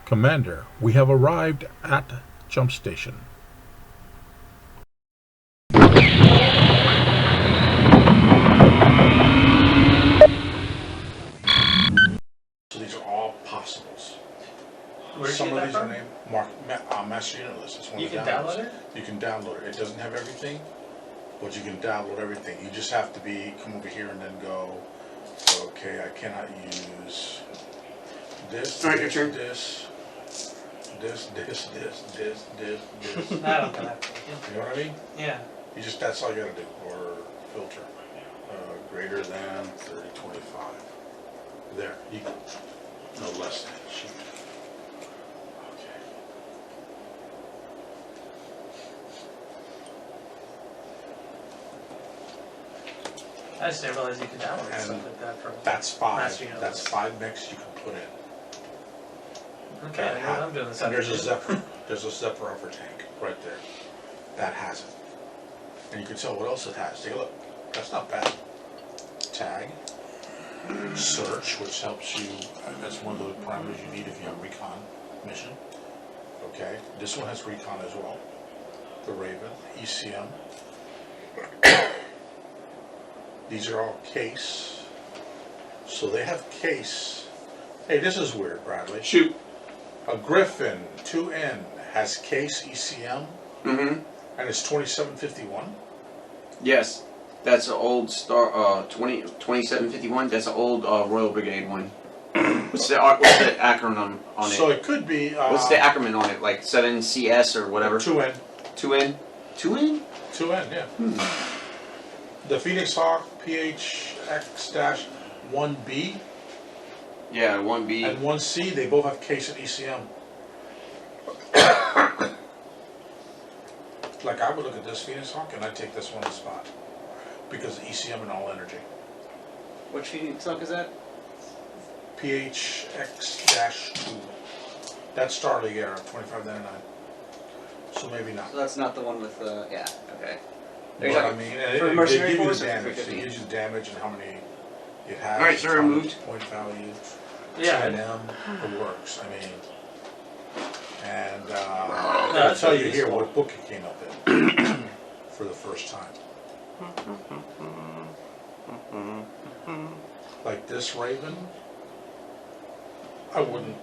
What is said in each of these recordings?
Commander, we have arrived at Jump Station. So these are all possibles. Where'd Some you of get these that are from? named Master Unit List. It's one You of the can downloads. download it? You can download it. It doesn't have everything, but you can download everything. You just have to come over here and then go, okay, I cannot use this, All right, your this, turn. this. I don't connect. You know what I mean? Yeah. That's all you gotta do, or filter. Greater than 3025. There, you can, no less than, shoot. Okay. I just didn't realize you could download And stuff like that from. That's five. Master Unit That's List. 5 mix you can put in. Okay, I know I'm doing this. And there's a Zephyr. There's a Zephyr upper tank right there. That has it. And you can tell what else it has. Take a look. That's not bad. Tag. Search, which helps you. That's one of the parameters you need if you have a recon mission. Okay. This one has recon as well. The Raven. ECM. These are all case. So they have case. Hey, this is weird, Bradley. Shoot. A Griffin 2N has case ECM, Mm-hmm. and it's 2751. Yes. That's an old Star 2751. That's an old Royal Brigade one. What's the acronym on So it? it could be. What's the acronym on it? Like 7CS or whatever? 2N. 2N? 2N? 2N, yeah. The Phoenix Hawk PHX-1B Yeah, 1B. and 1C, they both have case and ECM. Like I would look at this Phoenix Hawk and I'd take this one spot because of ECM and all energy. Which Phoenix Hawk is that? PHX-2. That's Starleague Era, 2599. So maybe not. So that's not the one with the. Yeah, okay. But I mean, for they mercenary give you force the or damage. 350? It gives you the damage and how many it has. Alright, so how removed. much point value. Yeah. TNM, it works. I mean, and No, I'll that's tell really you here useful. what book it came up in for the first time. Like this Raven, I wouldn't.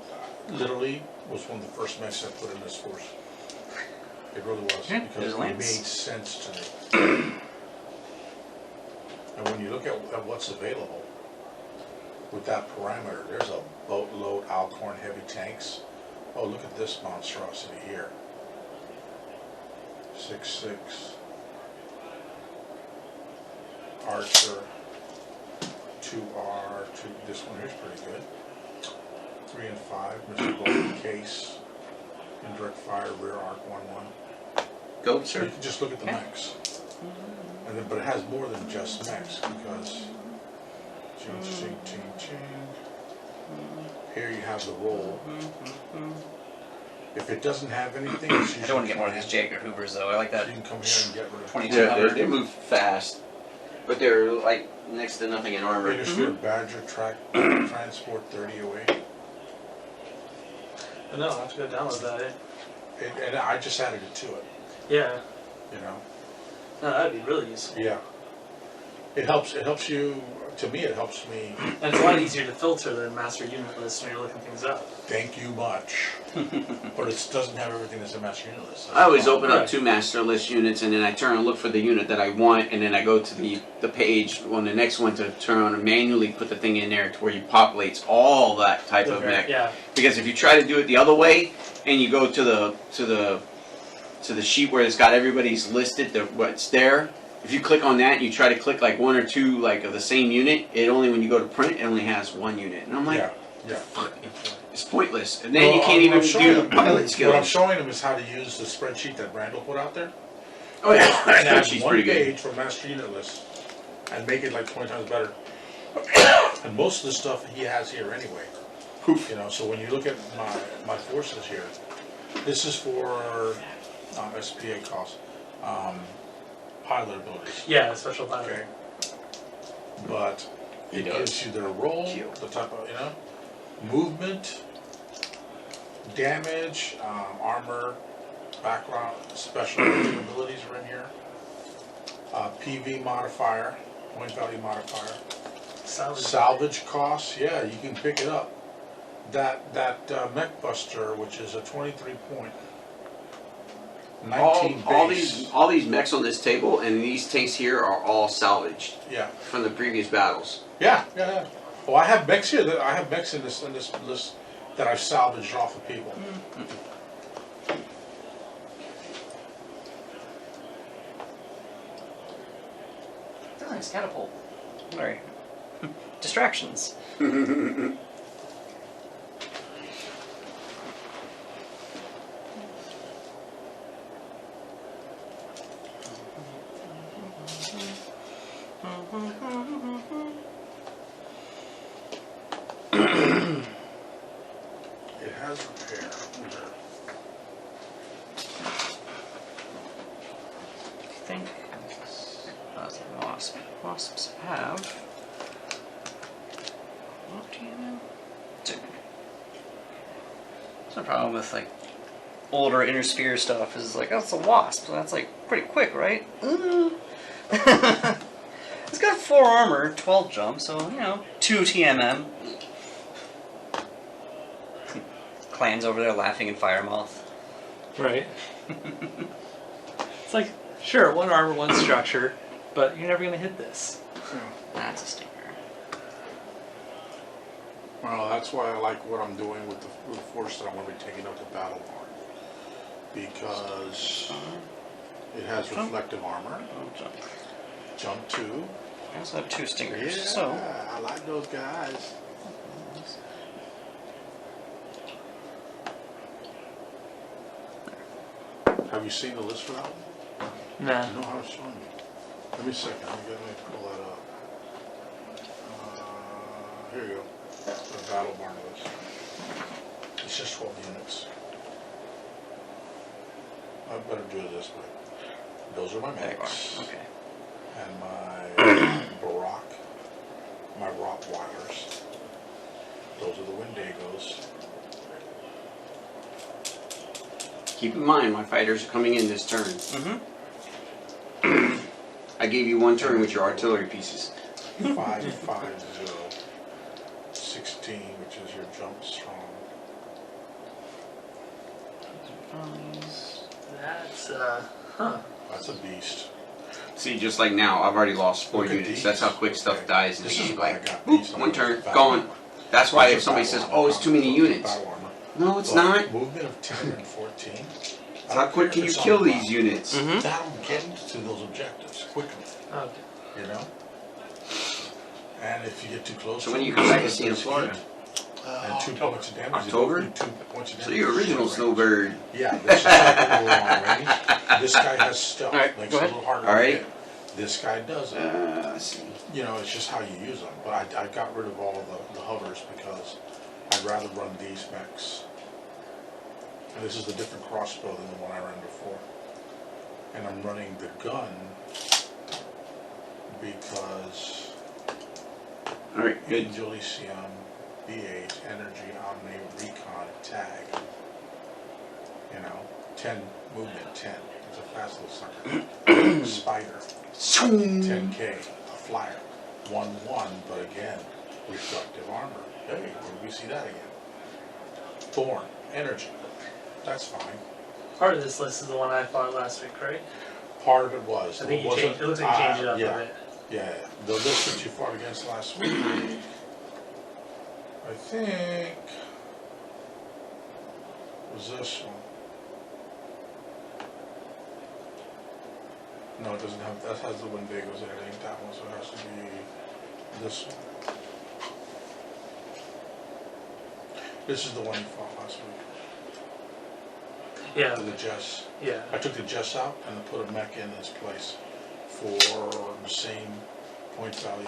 Literally, was one of the first mechs I put in this force. It really was Yeah, because there's it a made lance. sense to me. And when you look at what's available with that parameter, there's a boatload Alcorn heavy tanks. Oh, look at this monstrosity here. 6.6 Archer 2R 2. This one here's pretty good. 3 and 5 Mr. Golden case. Indirect fire rear arc 1-1. Go, So sir. you can just look at the mechs. And then, but it has more than just mechs because ching. Here you have the roll. If it doesn't have anything, it's I don't want to get more of these Jaeger Hoovers though. I like that. You can come here and get rid of 2200. They move fast. But they're like next to nothing in armor. Intersphere Badger Transport 3008. But no, I'll have to go download that. And I just added it to it, Yeah. you know? No, that'd be really useful. Yeah. It helps you, to me it helps me. And it's a lot easier to filter than Master Unit List when you're looking things up. Thank you much. But it doesn't have everything that's a Master Unit List. I always open up Right. 2 master list units and then I turn and look for the unit that I want and then I go to the page on the next one to turn on and manually put the thing in there to where you populates all that type of mech. Yeah. Because if you try to do it the other way and you go to the sheet where it's got everybody's listed, what's there, if you click on that and you try to click like 1 or 2 like of the same unit, it only when you go to print it only has 1 unit. And I'm like, Yeah. it's pointless. And then you can't even do the pilot skills. What I'm showing them is how to use the spreadsheet that Randall put out there. Oh yeah, And add she's one pretty good. page for Master Unit List and make it like 20 times better. And most of the stuff he has here anyway. You know, so when you look at my forces here, this is for SPA costs, pilot abilities. Yeah, special pilot. Okay. But it gives you their role, the type of, movement, Damage, armor, background, special abilities are in here. PV modifier, point value modifier. Salvage costs, yeah, you can pick it up. That Mech Buster, which is a 23 point. 19 base. all these mechs on this table and these tanks here are all salvaged. Yeah. From the previous battles. Yeah. Oh, I have mechs here. I have mechs in this list that I've salvaged off of people. Oh, nice catapult. Alright. Distractions. It has repair. I think wasps have. What do you know? Two. That's no problem with like older inner sphere stuff. Is like, oh, it's a wasp, so that's like pretty quick, right? It's got 4 armor, 12 jump, so you know, 2 TMM. Clans over there laughing in Firemouth. Right. It's like, sure, 1 armor, 1 structure, but you're never gonna hit this. That's a stinker. Well, that's why I like what I'm doing with the force that I'm going to be taking up to battle barn, because it has reflective armor. Oh, jump. Jump 2. I also have 2 stingers, Yeah, so. I like those guys. Have you seen the list for that one? Nah. No, I was showing you. Let me a second. Let me pull that up. Here you go. The battle barn list. It's just 12 units. I better do it this way. Those are my mechs. Okay. And my my Rottweilers. Those are the Wendigos. Keep in mind, my fighters are coming in this turn. Mm-hmm. I gave you 1 turn with your artillery pieces. 550. 16, which is your jump strong. That's, huh. That's a beast. See, just like now, I've already lost 4 Look at units. these. That's how quick stuff dies in the This is game. why I Like, got boop, these. 1 turn, Battle gone. armor. That's why These if are somebody battle says, armor. oh, it's too many units. Battle armor. No, it's Look, not. Movement of 10 and 14. How quick can you kill these units? That'll get to those objectives quickly, Okay. you know? And if you get too close So to when them, you come back to it's see in heat. Florida? And 2 points of damage. October? 2 points of damage. So your original snowbird. Yeah, this is like a little long range. This guy has stealth. Alright, Makes go it a ahead. little harder Alright. to hit. This guy doesn't. Let's see. You know, it's just how you use them. But I got rid of all of the hovers because I'd rather run these mechs. And this is the different crossbow than the one I ran before. And I'm running the gun because Alright, good. Angel Elysium, B8, Energy, Omni, Recon, Tag. You know, 10 movement, 10. It's a fast little sucker. Spider, 10K, a flyer. 1-1, but again, reflective armor. Hey, where do we see that again? Thorn, Energy. That's fine. Part of this list is the one I fought last week, right? Part of it was. I think you wasn't- changed, it looks like you changed it up yeah, a bit. Yeah, the list that you fought against last week, I think, was this one. No, it doesn't have, that has the Wendigos in it, ain't that one, so it has to be this one. This is the one you fought last week, Yeah. the Jess. Yeah. I took the Jess out and I put a mech in its place for the same point value.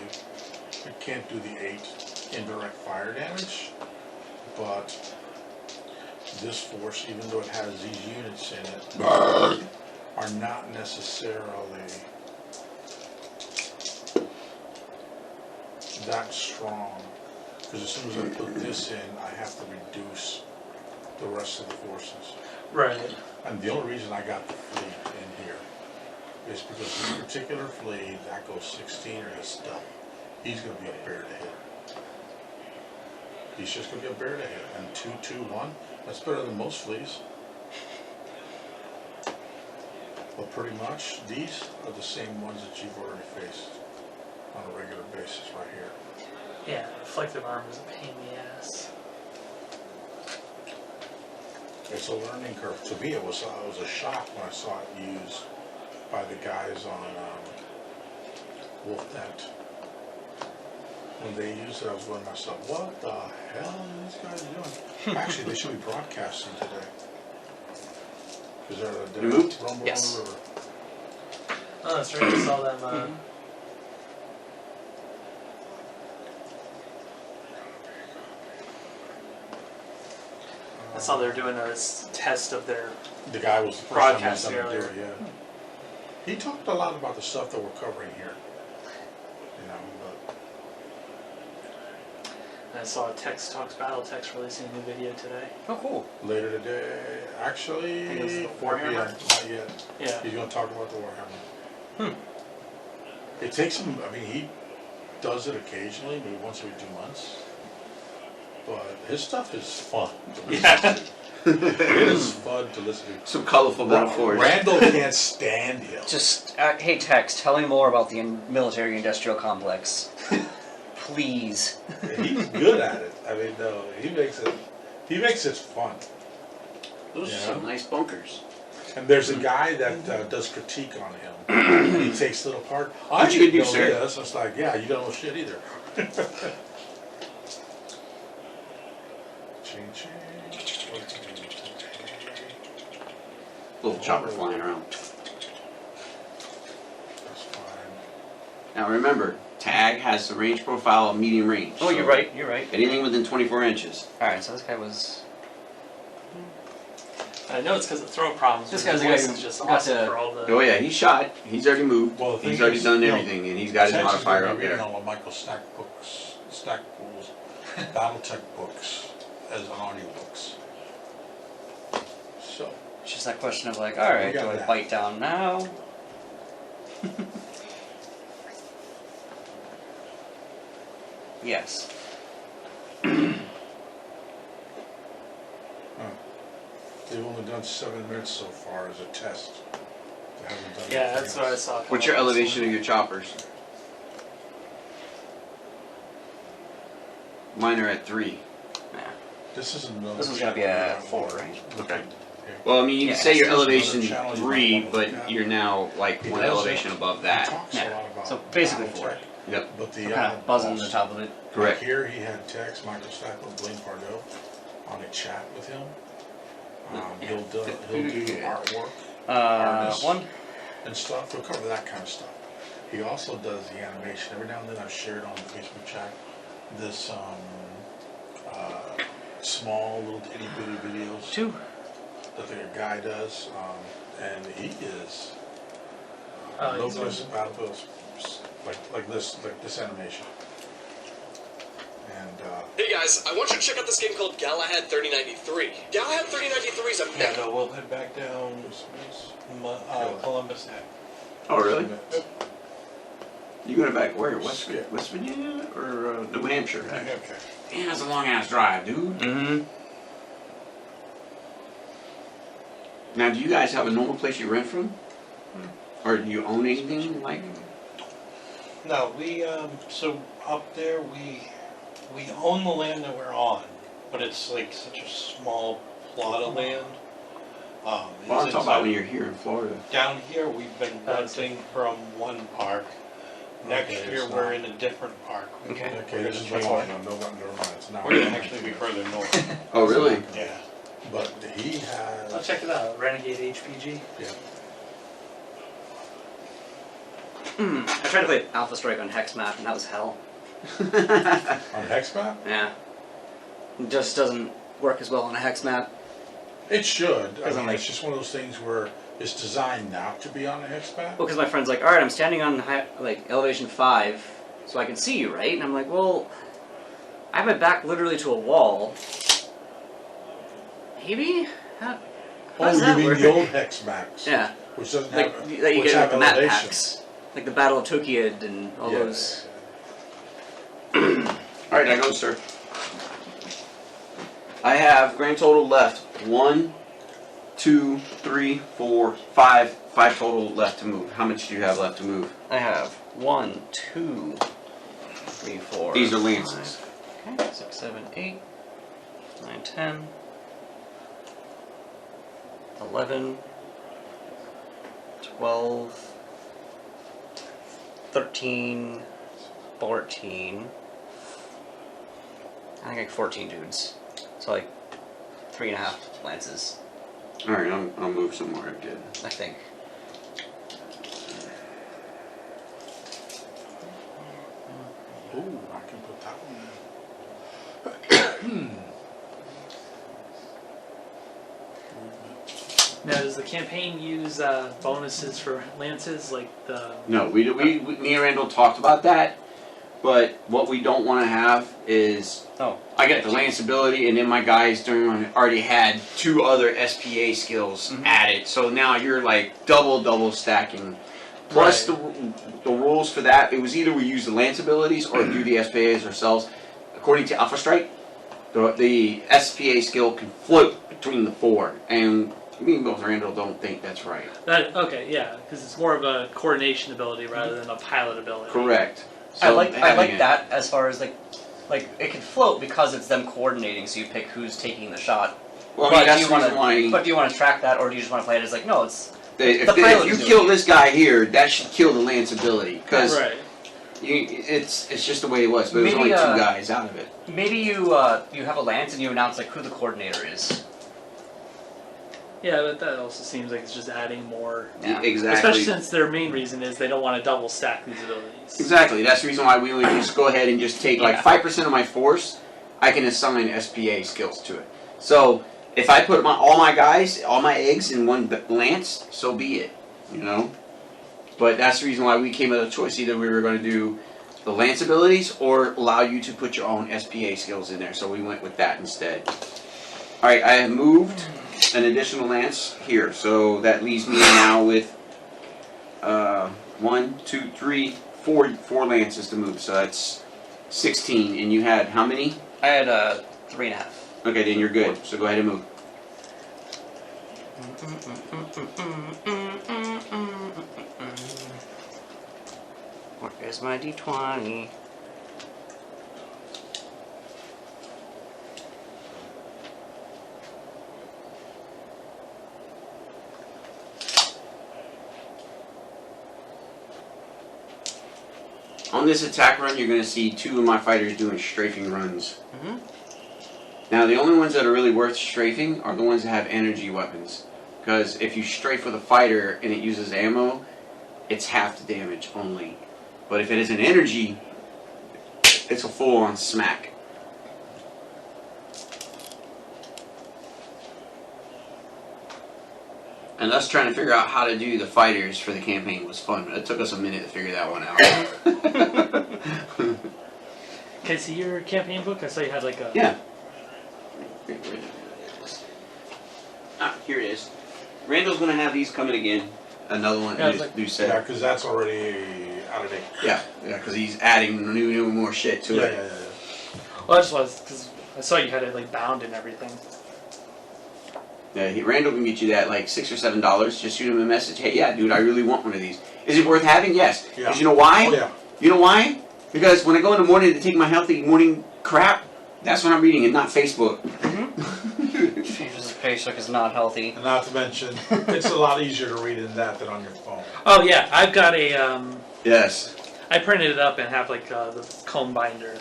It can't do the 8 indirect fire damage, but this force, even though it has these units in it, are not necessarily that strong. Because as soon as I put this in, I have to reduce the rest of the forces. Right. And the only reason I got the fleet in here is because this particular fleet, that goes 16 or he's stealth. He's going to be a bear to hit. He's just going to be a bear to hit. And 2-2-1, that's better than most fleets. But pretty much, these are the same ones that you've already faced on a regular basis right here. Yeah, reflective armor is a pain in the ass. It's a learning curve. To me, it was a shock when I saw it used by the guys on Wolf Tent. When they used it, I was going to myself, what the hell are these guys doing? Actually, they should be broadcasting today. Is there a moved? rumble Yes. on the river? Oh, that's right. I saw them. I saw they were doing a test of their. The guy was the first Broadcast time he's done it, earlier. yeah. He talked a lot about the stuff that we're covering here. You know, And I saw Tex Talks BattleTech's releasing a new video today. Oh, cool. but later today, actually, I think it was the not Warhammer? yet, not yet. Yeah. He's going to talk about the Warhammer. It takes him, I mean, he does it occasionally, maybe once every 2 months. But his stuff is fun to listen to. It is fun to listen to. Some colorful metaphors. Randall can't stand him. Just, hey Tex, tell me more about the military-industrial complex. Please. He's good at it. I mean, no, he makes it fun. Those are some nice bunkers. And there's a guy that does critique on him. And he takes it apart. I What you didn't do, know sir? this. It's like, yeah, you don't know shit either. Ching, ching. Little chopper flying around. That's fine. Now remember, tag has the range profile of medium range. Oh, so you're right, you're right. Anything within 24 inches. Alright, so this guy was... I know it's because of throw problems. This but guy's his the guy voice who is just got awesome to- for all the. Oh yeah, he's shot. He's already moved. Well, the thing He's already is, done you know, everything, and he's got his Texas is modifier gonna up be reading there. all of Michael Stackpool's BattleTech books as audiobooks. So, It's just that question of like, alright, We do got I that. bite down now? Yes. they've only done 7 minutes so far as a test. They haven't done Yeah, anything that's what I else. saw. What's your elevation of your choppers? Mine are at 3. Yeah. This is another. This one's gonna be channel a we 4, got. right? Okay. Yeah. Well, I mean, you Yeah, can say your this is another elevation channel you 3, might wanna look but at. you're now like He one does elevation that. above He that. talks a Yeah. lot about So basically BattleTech, 4. Yep. But the So kind of buzzing on the top of it. Correct. Like here, he had Tex, Michael Stackpole, Blaine Pardo on a chat with him. He'll do artwork Artists. 1. and stuff. He'll cover that kind of stuff. He also does the animation. Every now and then I've shared on the Facebook chat this small little itty bitty videos 2. that the guy does, and he is Oh, no he's place awesome. battlefields like this animation. And Hey guys, I want you to check out this game called Galahad 3093. Galahad 3093 is a Yeah, mech. no, we'll head back down Columbus Neck. Oh, really? You going back where? West Yeah. Virginia or New Hampshire? okay. Damn, that's a long ass drive, dude. Mm-hmm. Now, do you guys have a normal place you rent from? Or do you own anything like? No, we so up there we own the land that we're on, but it's like such a small plot of land. Well, I'm talking about when you're here in Florida. Down here we've been renting from one park. Next Okay, year it's we're not. in a different park. Okay. Okay, this is the one. No, never mind. It's not. We're gonna actually be further north. Oh, really? Yeah. But he I'll has. check it out. Renegade HPG. Yeah. I tried to play Alpha Strike on Hex Map and that was hell. On Hex Map? Yeah. It just doesn't work as well on a Hex Map. It should. I Doesn't mean, like- it's just one of those things where it's designed not to be on a Hex Map. Well, because my friend's like, alright, I'm standing on like elevation 5, so I can see you, right? And I'm like, well, I have my back literally to a wall. Maybe? How Oh, does you that mean work? the old hex max? Yeah. Which doesn't Like, have, that you which get have with the map elevation. packs. Like the Battle of Tokyo and all Yeah. those. Alright, I go, sir. I have grand total left 1, 2, 3, 4, 5. 5 total left to move. How much do you have left to move? I have 1, 2, 3, 4. These are lances. 5, okay, 6, 7, 8, 9, 10, 11, 12, 13, 14. I think like 14 dudes. So like 3.5 lances, Alright, I'll move somewhere. Good. I think. Ooh, I can put that one in. Now, does the campaign use bonuses for lances, like the? No, we me and Randall talked about that, but what we don't want to have is Oh, I get the lance ability, and then my guys during already had 2 other SPA skills added, so now you're like double stacking. Plus Right. the rules for that, it was either we use the lance abilities or do the SPAs ourselves. According to Alpha Strike, the SPA skill can float between the 4, and me and both Randall don't think that's right. Okay, yeah, because it's more of a coordination ability rather than a pilot ability. Correct. I like having it- that as far as like it can float because it's them coordinating, so you pick who's taking the shot. Well, I But mean, that's do the you reason why. But do you want to track that, or do you just want to play it as like, no, it's If pilot you is doing kill it. this guy here, that should kill the lance ability because Right. it's just the way it was. But it was Maybe, only 2 guys out of it. maybe you have a lance and you announce like who the coordinator is. Yeah, but that also seems like it's just adding more. Yeah. Exactly. Especially since their main reason is they don't want to double stack these abilities. Exactly. That's the reason why we would just go ahead and just take like Yeah. 5% of my force. I can assign SPA skills to it. So if I put all my guys, all my eggs in one lance, so be it. You know. But that's the reason why we came with a choice. Either we were going to do the lance abilities or allow you to put your own SPA skills in there. So we went with that instead. All right, I have moved an additional lance here, so that leaves me now with 1, 2, 3, 4 lances to move. So that's 16, and you had how many? I had 3.5. Okay, then you're good. So go ahead and move. Where's my D20? On this attack run, you're going to see 2 of my fighters doing strafing runs. Now, the only ones that are really worth strafing are the ones that have energy weapons. Because if you strafe with a fighter and it uses ammo, it's half the damage only. But if it is an energy, it's a full-on smack. And us trying to figure out how to do the fighters for the campaign was fun. It took us a minute to figure that one out. Can I see your campaign book? I saw you had like a. Yeah. Ah, here it is. Randall's gonna have these coming again. Another one, Yeah, new, it's like- new Yeah, set. because that's already out of date. Yeah, because he's adding new more shit to Yeah, it. yeah, yeah. Well, I just was because I saw you had it like bound and everything. Yeah, Randall can get you that like $6 or $7. Just shoot him a message. Hey, yeah, dude, I really want one of these. Is it worth having? Yes. Yeah. Because you know why? Oh, yeah. You know why? Because when I go in the morning to take my healthy morning crap, that's when I'm reading it, not Facebook. Jesus, Facebook is not healthy. And not to mention, it's a lot easier to read in that than on your phone. Oh yeah, I've got a. Yes. I printed it up and have like the comb binder,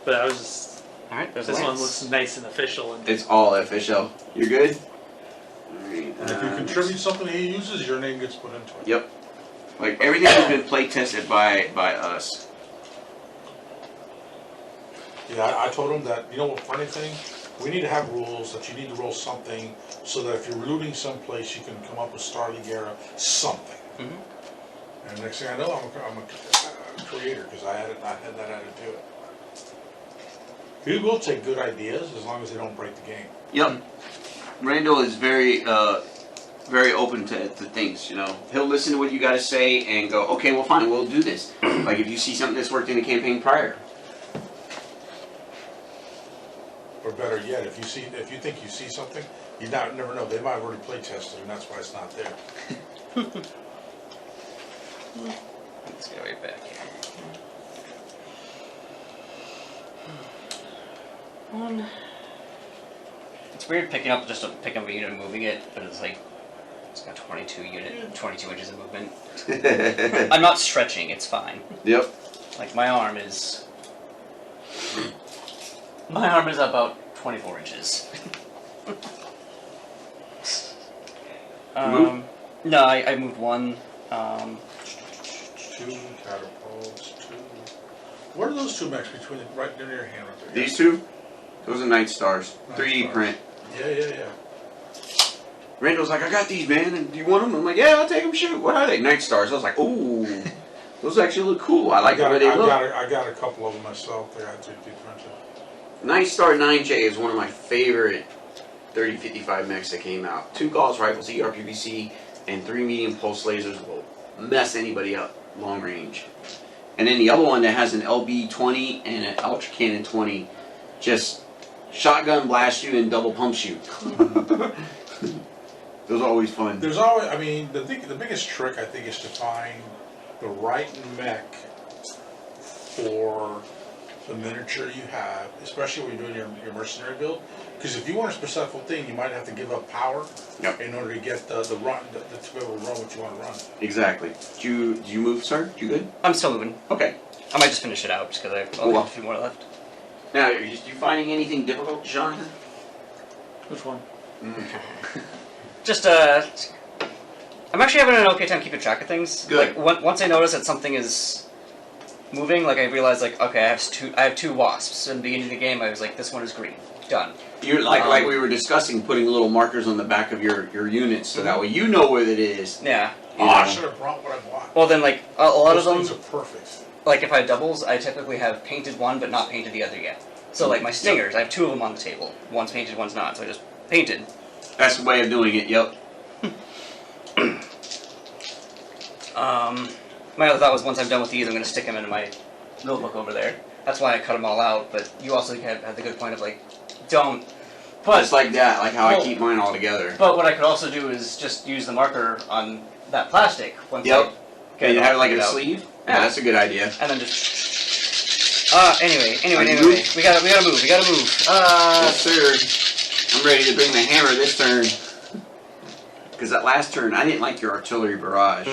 but I was just. Alright, there's This one Lance. looks nice and official. And It's all official. You're good? Alright, And if you contribute something he uses, your name gets put into it. Yep. Like everything has been play tested by us. Yeah, I told him that, you know what, funny thing? We need to have rules that you need to roll something so that if you're looting someplace, you can come up with Starly Guerra something. And the next thing I know, I'm a creator because I had that added to it. We will take good ideas as long as they don't break the game. Yep. Randall is very open to things, you know. He'll listen to what you got to say and go, okay, well, fine, we'll do this. Like if you see something that's worked in a campaign prior. Or better yet, if you think you see something, you never know. They might have already play tested, and that's why it's not there. Let's go right back here. One. It's weird picking up a unit and moving it, but it's like it's got 22 inches of movement. I'm not stretching. It's fine. Yep. Like my arm is about 24 inches. Move? No, I moved one. 2 catapults, 2. What are those 2 mechs between right near your hand right there? These 2? Those are Night Stars. Night 3D Stars. print. Yeah. Randall's like, I got these, man, and do you want them? I'm like, yeah, I'll take them, shoot. What are they? Night Stars. I was like, ooh, those actually look cool. I like the way they look. I got a couple of them myself. They got 3D printed. Night Star 9J is one of my favorite 3055 mechs that came out. 2 Gauss rifles, ERPVC, and 3 medium pulse lasers will mess anybody up long range. And then the other one that has an LB-20 and an Ultra Cannon 20 just shotgun blast you and double pump you. Those are always fun. There's always, I mean, the biggest trick I think is to find the right mech for the miniature you have, especially when you're doing your mercenary build. Because if you want a specific thing, you might have to give up power in order to get the run, to be able to run what you want to run. Exactly. Do you move, sir? You good? I'm still moving. Okay. I might just finish it out just because I only have a few more left. Now, are you finding anything difficult, Jonathan? Which one? Just I'm actually having an okay time keeping track of things. Good. Like once I notice that something is moving, like I realize like okay, I have two wasps. In the beginning of the game, I was like, this one is green. Done. You're like we were discussing, putting little markers on the back of your units, so that way you know where it is. Yeah. Oh, I should have brought what I bought. Well, then like a lot Those of them. things are perfect. Like if I have doubles, I typically have painted one but not painted the other yet. So like my stingers, I have 2 of them on the table. One's painted, one's not. So I just painted. That's the way of doing it. Yep. My other thought was once I'm done with these, I'm going to stick them into my notebook over there. That's why I cut them all out. But you also had the good point of like, don't. But Just like that, like how I keep mine all together. But what I could also do is just use the marker on that plastic. Once Yep. Okay, you have it like a out. sleeve. Yeah, that's a good idea. And then just. Anyway, we gotta move. We gotta move. Yes, sir. I'm ready to bring the hammer this turn. Because that last turn, I didn't like your artillery barrage.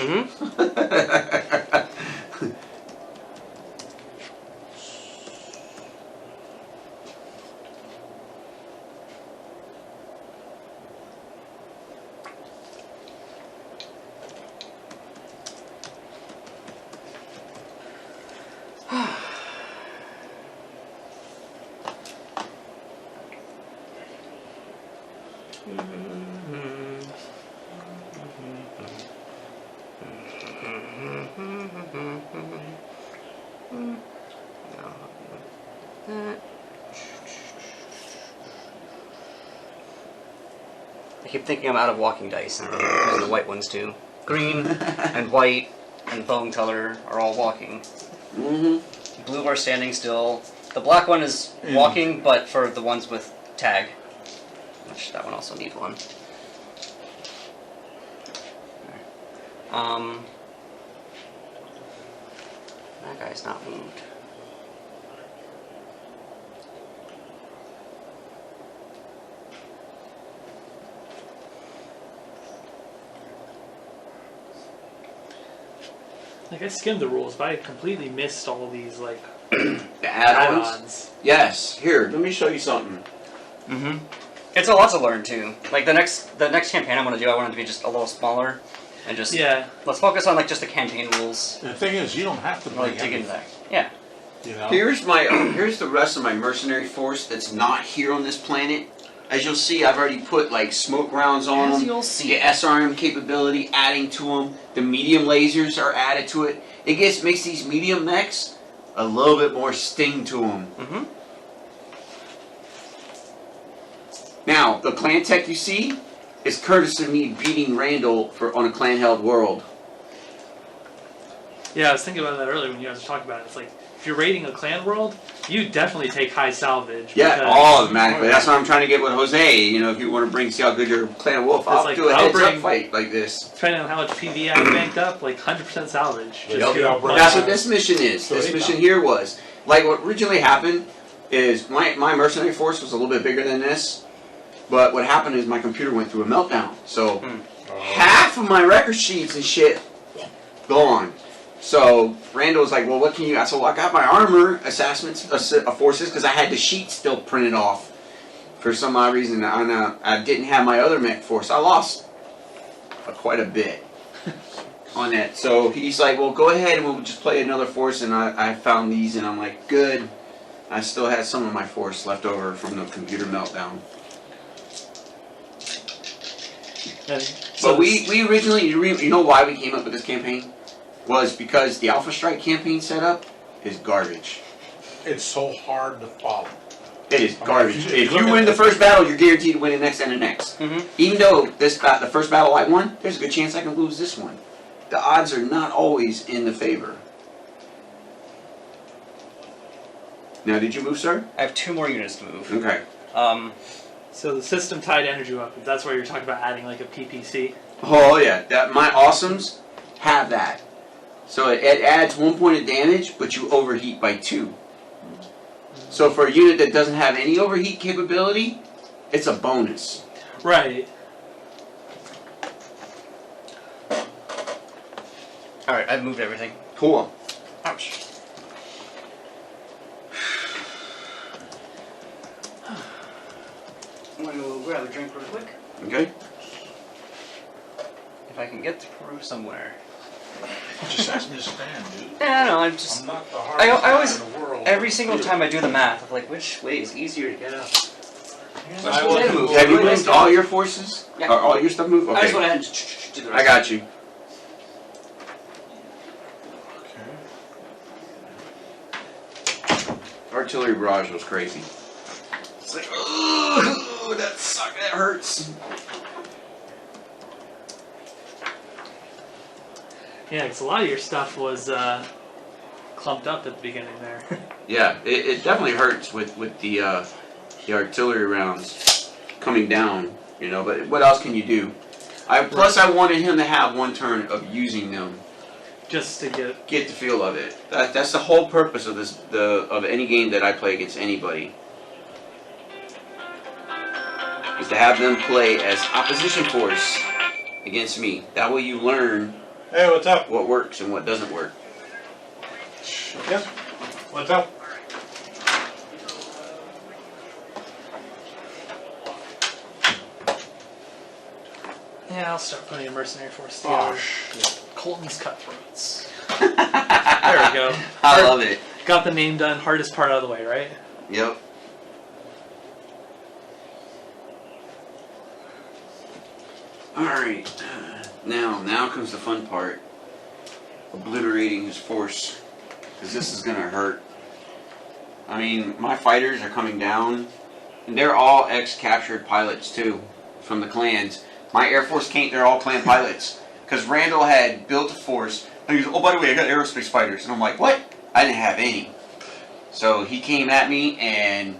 I keep thinking I'm out of walking dice, and using the white ones too. Green and white and bone color are all walking. Blue are standing still. The black one is walking, but for the ones with tag. Which that one also needs one. That guy's not moved. Like I skimmed the rules, but I completely missed all these like The add-ons? add-ons. Yes. Here, let me show you something. It's a lot to learn too. Like the next campaign I'm gonna do, I want it to be just a little smaller, and just let's focus on like just the campaign rules. The thing is, you don't have to Really break dig into everything. that. Yeah. You know? Here's the rest of my mercenary force that's not here on this planet. As you'll see, I've already put like smoke rounds on As them. you'll see. The SRM capability adding to them. The medium lasers are added to it. It makes these medium mechs a little bit more sting to them. Now, Now, the clan tech you see is courtesy of me beating Randall on a clan-held world. Yeah, I was thinking about that earlier when you guys were talking about it. It's like, if you're raiding a clan world, you definitely take high salvage. Yeah, because automatically. That's what I'm trying to get with Jose. You know, if you want to see how good your clan wolf, I'll like, do a I'll heads-up bring- fight like this. Depending on how much PV I have banked up, like 100% salvage. Just Yep. get Yeah, a bunch That's of- what this mission is. So This they mission know. here was, like, what originally happened is my mercenary force was a little bit bigger than this, but what happened is my computer went through a meltdown. So half of my record sheets and shit gone. So Randall was like, well, what can you... So I got my armor assessments, forces, because I had the sheet still printed off. For some odd reason, I didn't have my other mech force. I lost quite a bit on that. So he's like, well, go ahead and we'll just play another force. And I found these, and I'm like, good. I still had some of my force left over from the computer meltdown. And so But we originally, you know why we came up with this campaign? Was because the Alpha Strike campaign setup is garbage. It's so hard to follow. It is garbage. if you If look you at win the the- first battle, you're guaranteed to win the next and the next. Mhm. Even though the first battle I won, there's a good chance I can lose this one. The odds are not always in the favor. Now, did you move, sir? I have 2 more units to move. Okay. So the system tied energy weapons, that's where you're talking about adding like a PPC. Oh yeah, my awesomes have that. So it adds 1 point of damage, but you overheat by 2. So for a unit that doesn't have any overheat capability, it's a bonus. Right. Alright, I've moved everything. Cool. Ouch. I'm gonna go grab a drink real quick. Okay. If I can get through somewhere. Just ask me to stand, dude. Yeah, I know, I'm I'm just... not the I hardest always... guy in the world. Every single time I do the math, I'm like, which way is easier to get up? I wasn't moving. Have you moved all your forces? Yeah. Or all your stuff moved? Okay. I just want to do the rest. I got you. Artillery barrage was crazy. It's like, oh, that sucks. That hurts. Yeah, because a lot of your stuff was clumped up at the beginning there. Yeah, it definitely hurts with the artillery rounds coming down, you know. But what else can you do? Plus, I wanted him to have 1 turn of using them, Just to get... get the feel of it. That's the whole purpose of of any game that I play against anybody, is to have them play as opposition force against me. That way, you learn Hey, what's up? what works and what doesn't work. Yes. What's up? Yeah, I'll start putting a mercenary force Oh, together. shit. Colton's Cutthroats. There we go. I love it. Got the name done, hardest part out of the way, right? Yep. Alright. Now comes the fun part. Obliterating his force. Because this is going to hurt. I mean, my fighters are coming down. And they're all ex-captured pilots, too. From the clans. My Air Force can't, they're all clan pilots. Because Randall had built a force. And he goes, oh, by the way, I got aerospace fighters. And I'm like, what? I didn't have any. So he came at me, and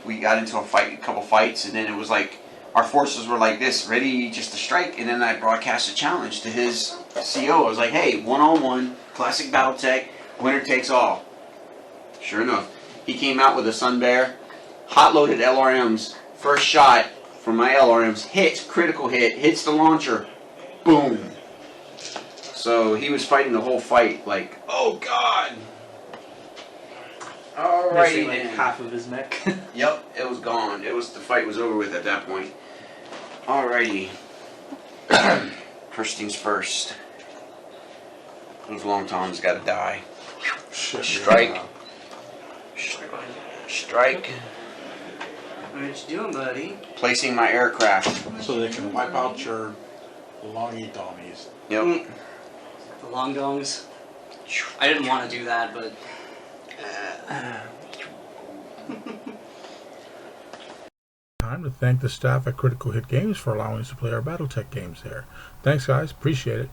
we got into a couple fights, and then it was like, our forces were like this, ready just to strike, and then I broadcast a challenge to his CO. I was like, hey, 1-on-1, classic BattleTech, winner takes all. Sure enough, he came out with a Sun Bear, hot-loaded LRMs, first shot from my LRMs, hits, critical hit, hits the launcher, boom. So he was fighting the whole fight, like, oh god. Alrighty Missing like then. half of his mech. Yep, it was gone. The fight was over with at that point. Alrighty. First things first. Those long toms gotta die. Shit, Strike. yeah. Strike. What you doing, buddy? Placing my aircraft. So they can wipe out your longy dummies. Yep. The long dongs. I didn't want to do that, but Time to thank the staff at Critical Hit Games for allowing us to play our BattleTech games there. Thanks, guys. Appreciate it.